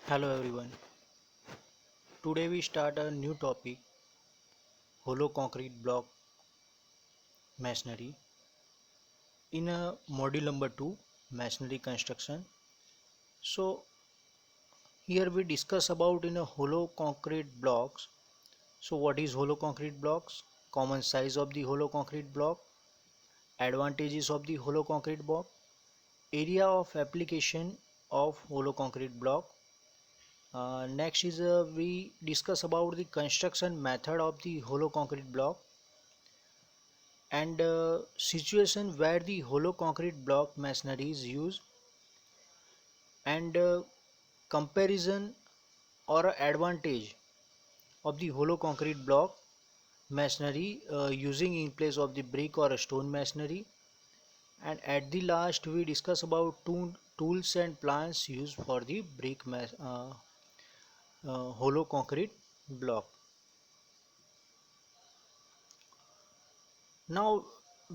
Hello everyone. Today we start a new topic, hollow concrete block masonry in a module number 2, masonry construction. So here we discuss about in a hollow concrete blocks. So what is hollow concrete blocks? Common size of the hollow concrete block, advantages of the hollow concrete block, area of application of hollow concrete block. Next is we discuss about the construction method of the hollow concrete block and situation where the hollow concrete block masonry is used and comparison or advantage of the hollow concrete block masonry using in place of the brick or a stone masonry, and at the last we discuss about tools and plans used for the hollow concrete block. Now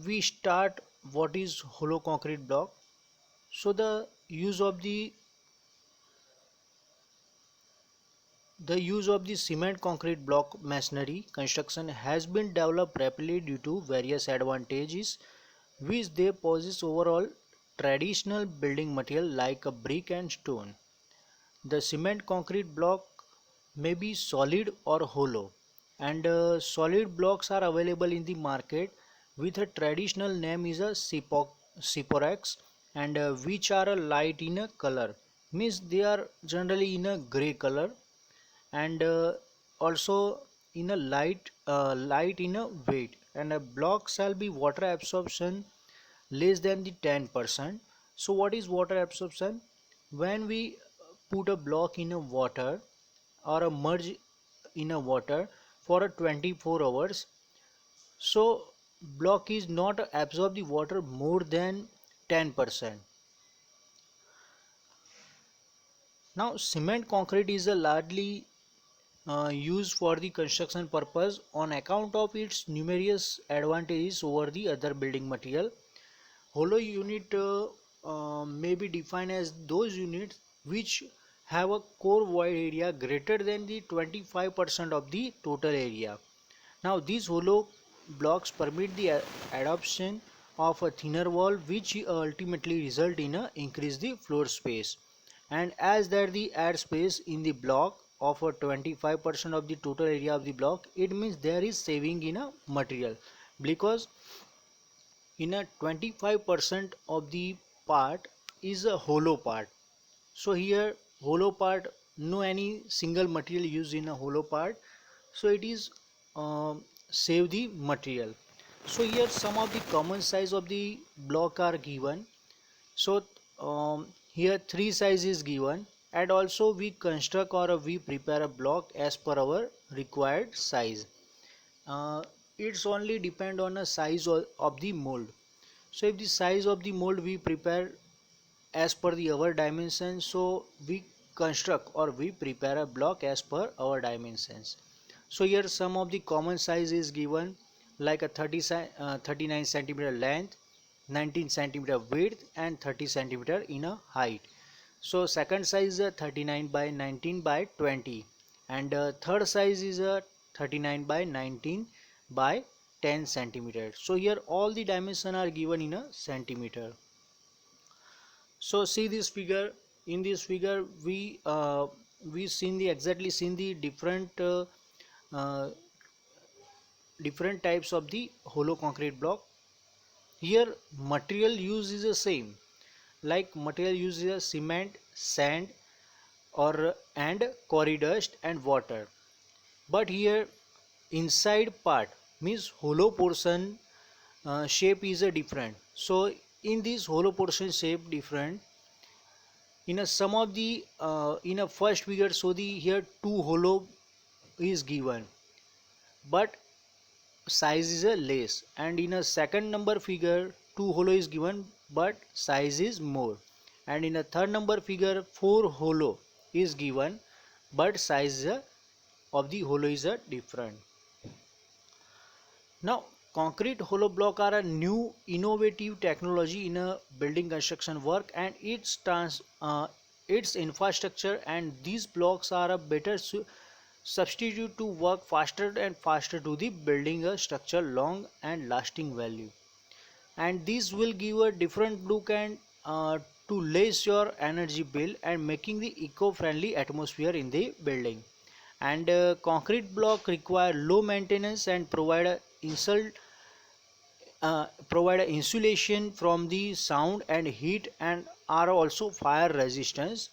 we start what is hollow concrete block. So the use of the cement concrete block masonry construction has been developed rapidly due to various advantages which they possess overall traditional building material like a brick and stone. The cement concrete block may be solid or hollow, and solid blocks are available in the market with a traditional name is a Siporex, and which are a light in a color, means they are generally in a gray color, and also in a light in a weight, and a block shall be water absorption less than the 10%. So what is water absorption? When we put a block in a water or a merge in a water for a 24 hours, so block is not absorb the water more than 10%. Now cement concrete is a largely used for the construction purpose on account of its numerous advantages over the other building material. Hollow unit may be defined as those units which have a core void area greater than the 25% of the total area. Now these hollow blocks permit the adoption of a thinner wall which ultimately result in a increase the floor space, and as that the add space in the block of a 25% of the total area of the block, it means there is saving in a material because in a 25% of the part is a hollow part. So here hollow part, no any single material used in a hollow part, so it is save the material. So here some of the common size of the block are given. So here three size is given, and also we construct or we prepare a block as per our required size. uh, it's only depend on the size of the mold. So if the size of the mold we prepare as per the our dimensions, so we construct or we prepare a block as per our dimensions. So here some of the common size is given, like a 39 centimeter length, 19 centimeter width, and 30 centimeter in a height. So second size is 39 by 19 by 20, and third size is 39 by 19 by 10 centimeter. So here all the dimension are given in a centimeter. So see this figure. In this figure we seen the exactly seen the uh, different types of the hollow concrete block. Here material use is the same, like material use is a cement, sand, or and quarry dust and water. But here inside part means hollow portion shape is a different. So in this hollow portion shape different, in a some of the in a first figure, so the here two hollow is given but size is a less, and in a second number figure two hollow is given but size is more, and in a third number figure four hollow is given but size of the hollow is different. Now concrete hollow block are a new innovative technology in a building construction work, and its infrastructure, and these blocks are a better substitute to work faster and faster to the building a structure long and lasting value. And this will give a different look and to less your energy bill and making the eco-friendly atmosphere in the building. And concrete block require low maintenance and provide a insulation from the sound and heat, and are also fire resistance.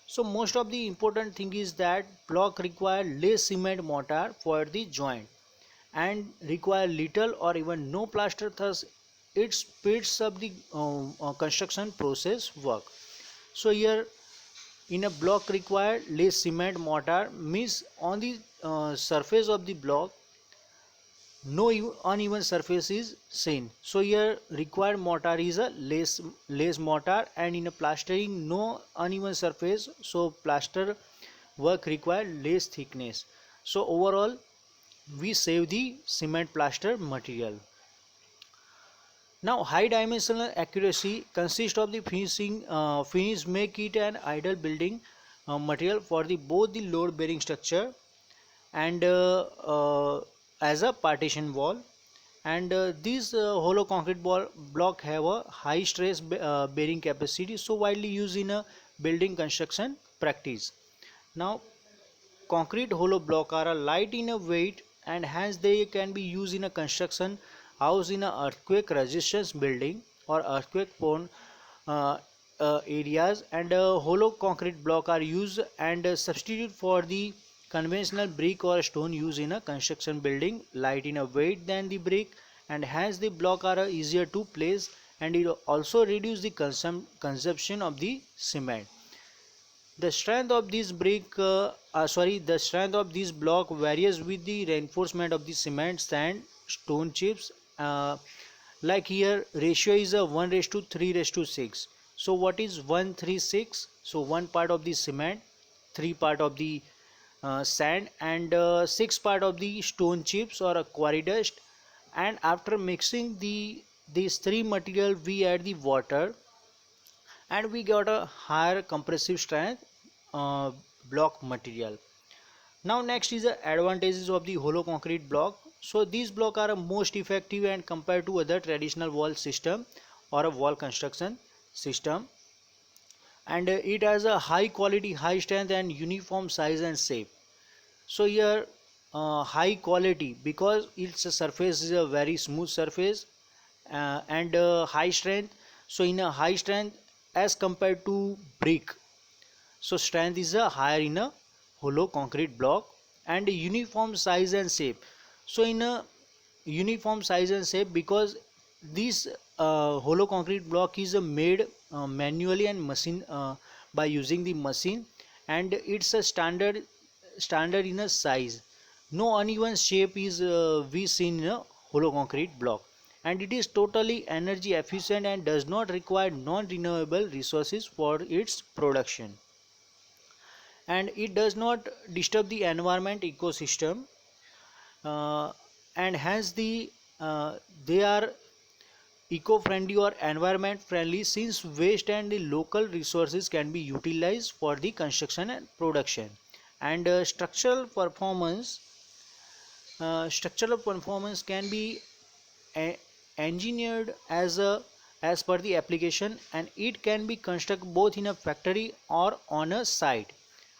So most of the important thing is that block require less cement mortar for the joint and require little or even no plaster, thus it speeds up the construction process work. So here in a block required less cement mortar means on the surface of the block no uneven surface is seen. So here required mortar is a less mortar, and in a plastering no uneven surface, so plaster work require less thickness. So overall we save the cement plaster material. Now high dimensional accuracy consists of the finish make it an ideal building material for the both the load bearing structure and as a partition wall. And these hollow concrete block have a high stress bearing capacity, so widely used in a building construction practice. Now concrete hollow block are a light in a weight, and hence they can be used in a construction house in a earthquake resistance building or earthquake prone uh, areas. And hollow concrete block are used and substitute for the conventional brick or stone used in a construction building, light in a weight than the brick, and hence the block are easier to place, and it also reduce the consumption of the cement. The strength of the strength of this block varies with the reinforcement of the cement, sand, stone chips. Like here, ratio is a 1:3:6. So what is 1:3:6? So one part of the cement, three part of the sand, and six part of the stone chips or a quarry dust. And after mixing these three material, we add the water, and we got a higher compressive strength uh, block material. Now next is the advantages of the hollow concrete block. So these block are most effective and compared to other traditional wall system or a wall construction system, and it has a high quality, high strength, and uniform size and shape. So here high quality because its surface is a very smooth surface, and high strength. So in a high strength as compared to brick, so strength is a higher in a hollow concrete block. And uniform size and shape. So in a uniform size and shape because this hollow concrete block is made manually and machine by using the machine, and it's a standard in a size. No uneven shape is we seen in a hollow concrete block, and it is totally energy efficient and does not require non-renewable resources for its production, and it does not disturb the environment ecosystem, uh, and hence they are eco-friendly or environment friendly since waste and the local resources can be utilized for the construction and production. And structural performance can be engineered as per the application, and it can be constructed both in a factory or on a site.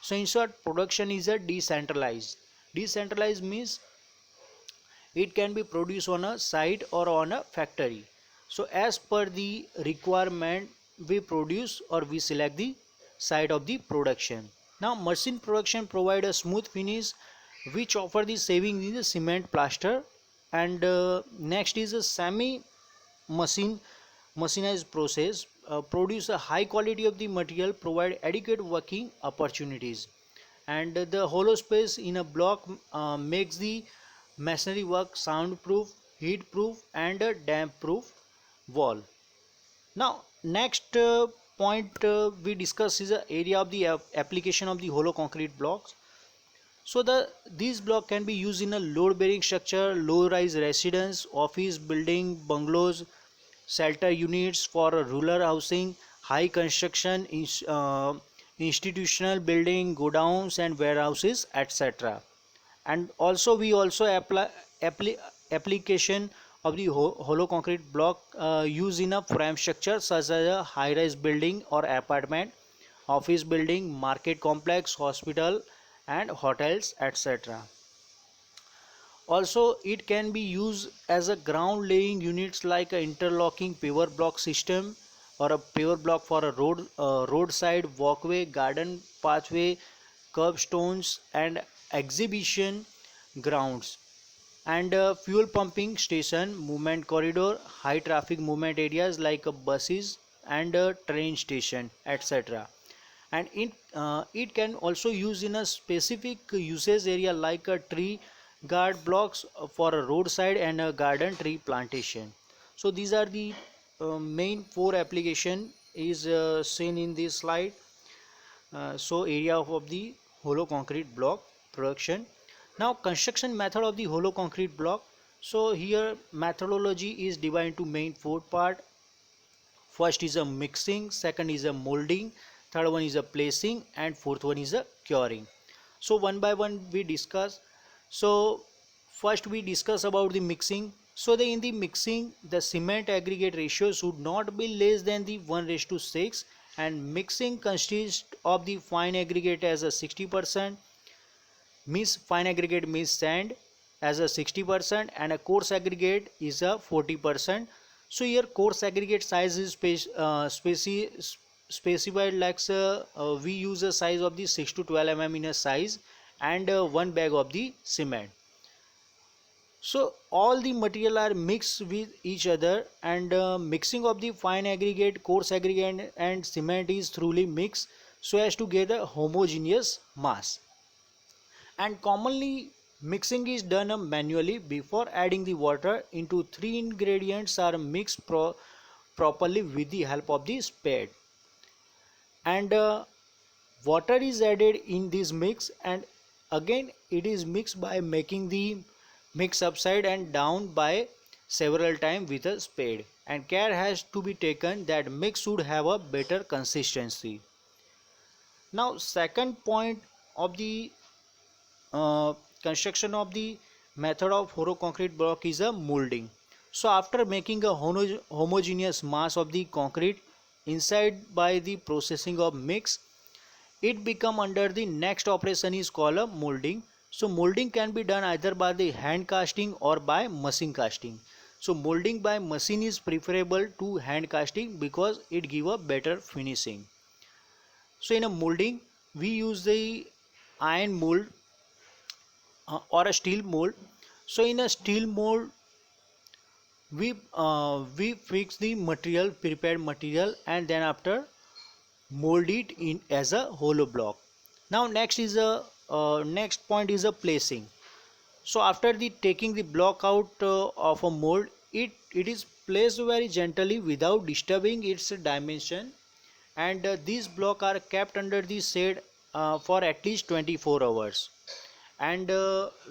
So in short, production is a decentralized means it can be produced on a site or on a factory. So as per the requirement we produce or we select the site of the production. Now machine production provide a smooth finish which offer the saving in the cement plaster. And next is a semi machine machinized process produce a high quality of the material, provide adequate working opportunities. And the hollow space in a block makes the masonry work soundproof, heat proof, and damp proof wall. Now next point we discuss is the area of the application of the hollow concrete blocks. So these block can be used in a load bearing structure, low rise residence, office building, bungalows, shelter units for rural housing, high construction institutional building, godowns and warehouses, etc. And also we also application of the hollow concrete block used in a frame structure such as a high rise building or apartment, office building, market complex, hospital and hotels, etc. Also it can be used as a ground laying units like a interlocking paver block system or a paver block for a roadside walkway, garden pathway, curbstones and exhibition grounds, and fuel pumping station, movement corridor, high traffic movement areas like buses and train station, etc. And it can also use in a specific usage area like a tree guard blocks for a roadside and a garden tree plantation. So these are the main four application is seen in this slide. So area of the hollow concrete block production. Now construction method of the hollow concrete block. So here methodology is divided into main four part. First is a mixing, second is a molding, third one is a placing, and fourth one is a curing. So one by one we discuss. So first we discuss about the mixing. So in the mixing, the cement aggregate ratio should not be less than the 1:6, and mixing consists of the fine aggregate as a 60%, means fine aggregate means sand as a 60%, and a coarse aggregate is a 40%. So here coarse aggregate size is specified like we use a size of the 6 to 12 mm in a size, and one bag of the cement. So all the material are mixed with each other, and mixing of the fine aggregate, coarse aggregate and cement is thoroughly mixed so as to get a homogeneous mass. And commonly mixing is done manually before adding the water into three ingredients are mixed properly with the help of the spade, and water is added in this mix, and again it is mixed by making the mix upside and down by several times with a spade, and care has to be taken that mix should have a better consistency. Now second point of the uh, construction of the method of hollow concrete block is a molding. So after making a homogeneous mass of the concrete inside by the processing of mix, it become under the next operation is called a molding. So molding can be done either by the hand casting or by machine casting. So molding by machine is preferable to hand casting because it give a better finishing. So in a molding we use the iron mold or a steel mold. So in a steel mold we fix the material, prepared material, and then after mold it in as a hollow block. Now next point is a placing. So after the taking the block out of a mold, it is placed very gently without disturbing its dimension, and these blocks are kept under the shade for at least 24 hours. And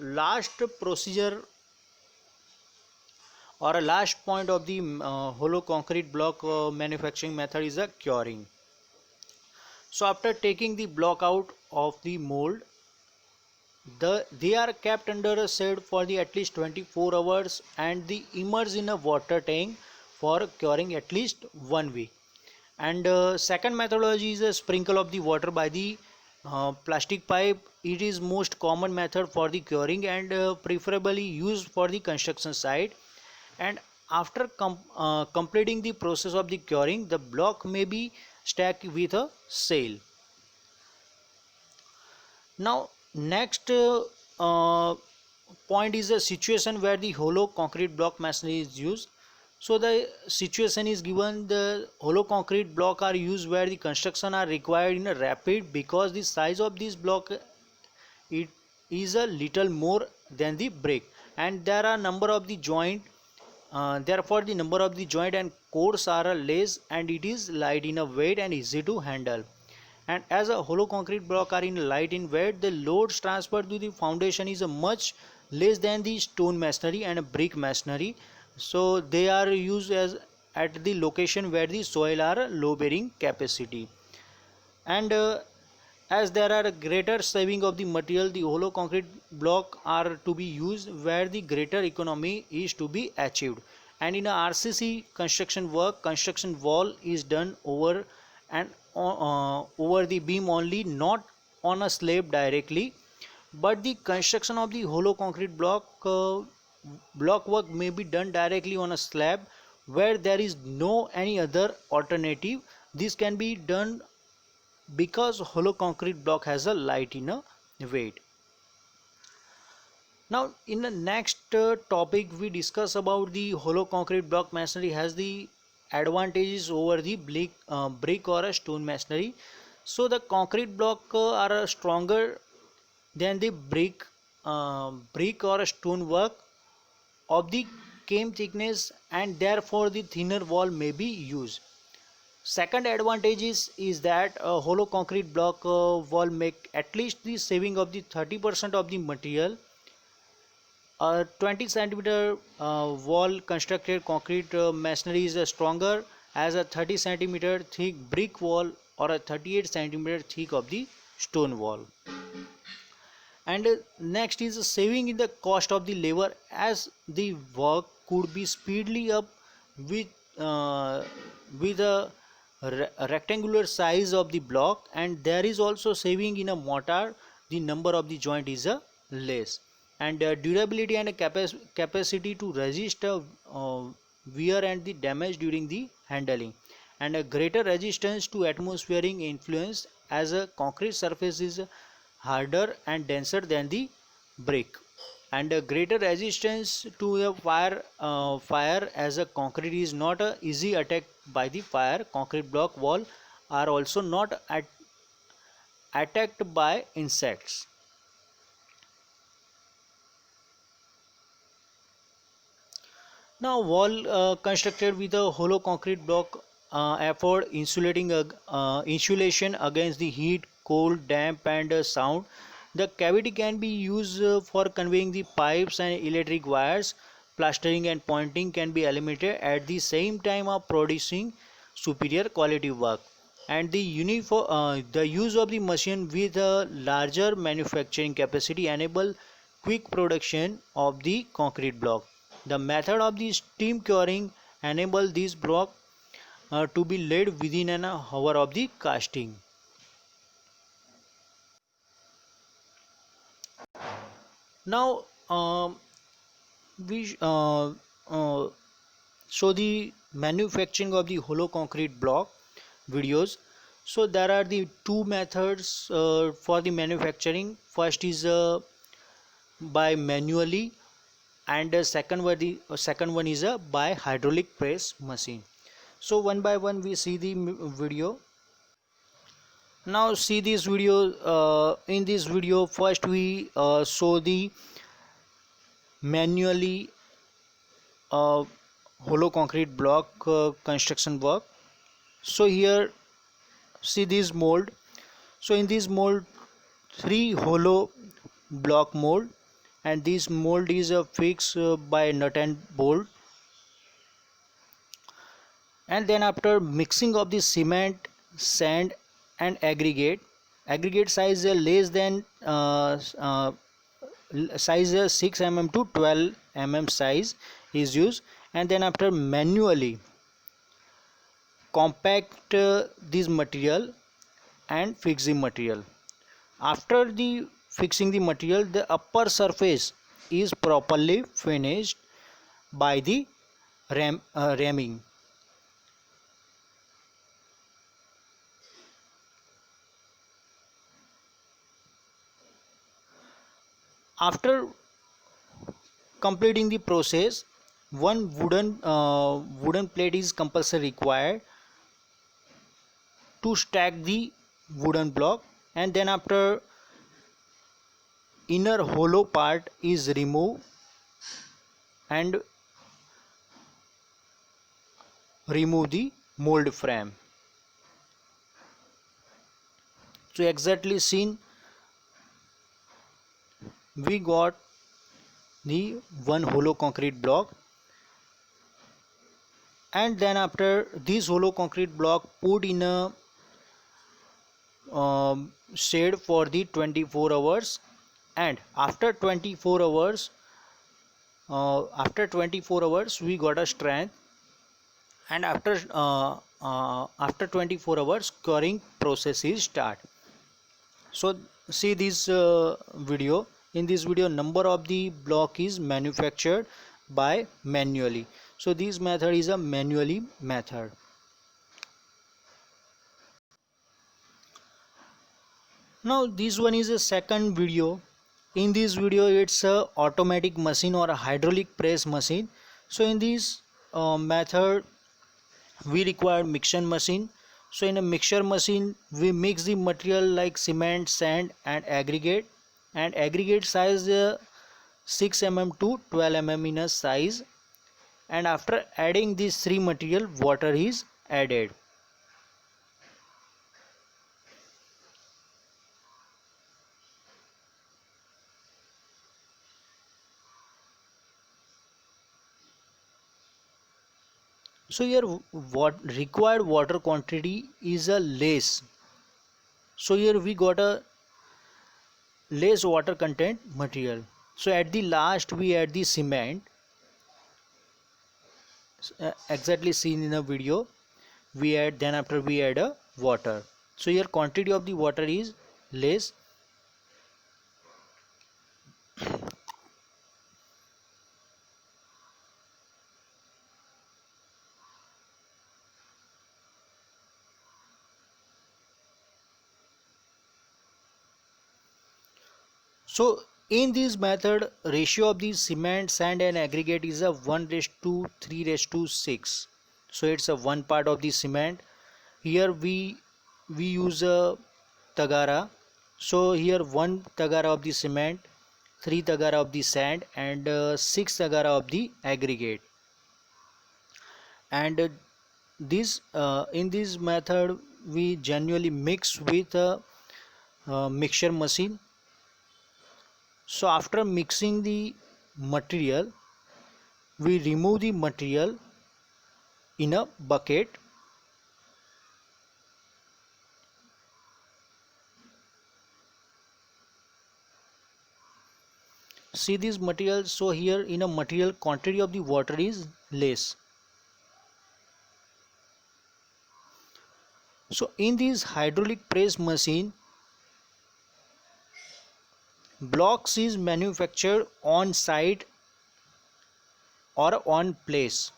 last procedure or a last point of the hollow concrete block manufacturing method is a curing. So after taking the block out of the mold, they are kept under a shade for the at least 24 hours and the immerse in a water tank for curing at least 1 week. And second methodology is a sprinkle of the water by the plastic pipe. It is most common method for the curing and preferably used for the construction site. And after completing the process of the curing, the block may be stacked with a sail. Now next point is a situation where the hollow concrete block masonry is used. So the situation is given, the hollow concrete block are used where the construction are required in a rapid because the size of this block it is a little more than the brick, and there are number of the joint, therefore the number of the joint and cores are less, and it is light in a weight and easy to handle. And as a hollow concrete block are in light in weight, the loads transferred to the foundation is a much less than the stone masonry and a brick masonry. So they are used as at the location where the soil are low bearing capacity. And as there are a greater saving of the material, the hollow concrete block are to be used where the greater economy is to be achieved. And in a RCC construction work, construction wall is done over and over the beam only, not on a slab directly. But the construction of the hollow concrete block work may be done directly on a slab where there is no any other alternative. This can be done because hollow concrete block has a light in a weight. Now in the next topic we discuss about the hollow concrete block masonry has the advantages over the brick or a stone masonry. So the concrete block are stronger than the brick or a stone work of the same thickness, and therefore the thinner wall may be used. Second advantage is that a hollow concrete block wall make at least the saving of the 30% of the material. A 20 centimeter wall constructed concrete masonry is stronger as a 30 centimeter thick brick wall or a 38 centimeter thick of the stone wall. And next is saving in the cost of the labor, as the work could be speedily up with uh, with a rectangular size of the block, and there is also saving in a mortar. The number of the joint is less, and durability and capacity to resist wear and the damage during the handling, and a greater resistance to atmospheric influence as a concrete surface is harder and denser than the brick, and a greater resistance to the fire as a concrete is not easy attacked by the fire. Concrete block wall are also not attacked by insects. Now wall constructed with a hollow concrete block afford insulation against the heat, cold, damp and sound. The cavity can be used for conveying the pipes and electric wires. Plastering and pointing can be eliminated at the same time of producing superior quality work. And the use of the machine with a larger manufacturing capacity enable quick production of the concrete block. The method of the steam curing enable this block to be laid within an hour of the casting. Now we show the manufacturing of the hollow concrete block videos. So there are the two methods for the manufacturing. First is by manually, and the second one is a by hydraulic press machine. So one by one we see the video. Now see this video. In this video first we show the manually hollow concrete block construction work. So here see this mold. So in this mold, three hollow block mold, and this mold is fixed by nut and bolt. And then after mixing of the cement, sand and aggregate size less than size 6 mm to 12 mm size is used, and then after manually compact this material and fix the material. After the fixing the material, the upper surface is properly finished by the ramming. After completing the process, one wooden plate is compulsory required to stack the wooden block, and then after inner hollow part is removed and remove the mold frame. So exactly seen, we got the one hollow concrete block, and then after this hollow concrete block put in a stayed for the 24 hours, and after 24 hours we got a strength, and after 24 hours curing process is start. So see this video. In this video, number of the block is manufactured by manually. So this method is a manually method. Now this one is a second video. In this video, it's a automatic machine or a hydraulic press machine. So in this method, we require mixture machine. So in a mixture machine, we mix the material like cement, sand and aggregate, and aggregate size 6 mm to 12 mm in a size, and after adding these three material, water is added. So here what required water quantity is a less. So here we got a less water content material. So at the last we add the cement, exactly seen in a video. We add, then after we add a water. So here quantity of the water is less. So in this method, ratio of the cement, sand and aggregate is a 1:3:6. So it's a one part of the cement. Here we use a tagara. So here one tagara of the cement, three tagara of the sand and six tagara of the aggregate. And this in this method we generally mix with a mixture machine. So after mixing the material, we remove the material in a bucket. See this material. So here in a material, quantity of the water is less. So in this hydraulic press machine, blocks is manufactured on site or on place.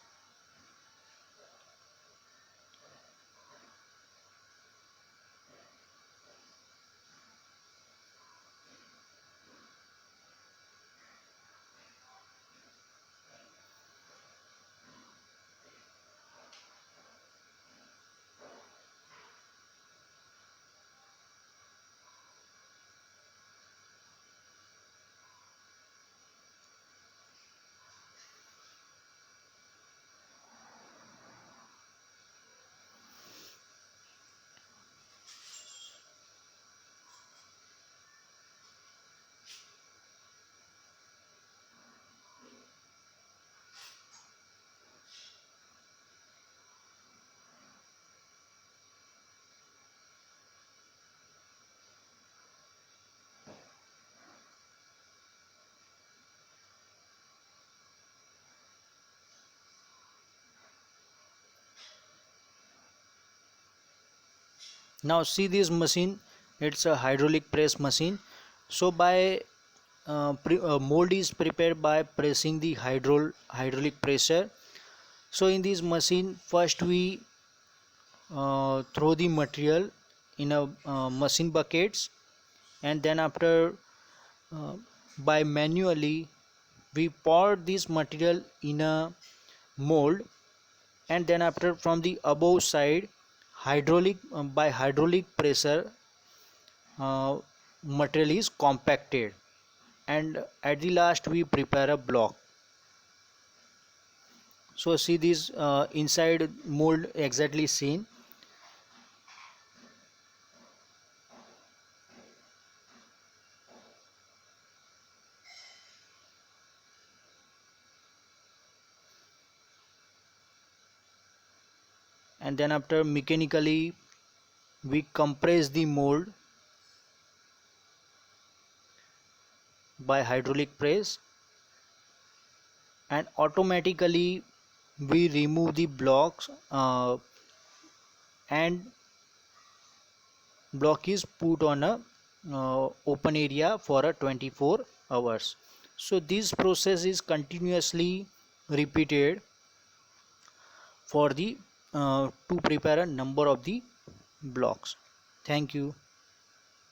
Now see this machine, it's a hydraulic press machine. So by mold is prepared by pressing the hydraulic pressure. So in this machine, first we throw the material in a machine buckets, and then after uh, by manually we pour this material in a mold, and then after from the above side, hydraulic by hydraulic pressure, uh, material is compacted, and at the last we prepare a block. So see this inside mold exactly seen. And then after mechanically we compress the mold by hydraulic press, and automatically we remove the blocks, and block is put on a open area for a 24 hours. So this process is continuously repeated for the to prepare a number of the blocks. Thank you.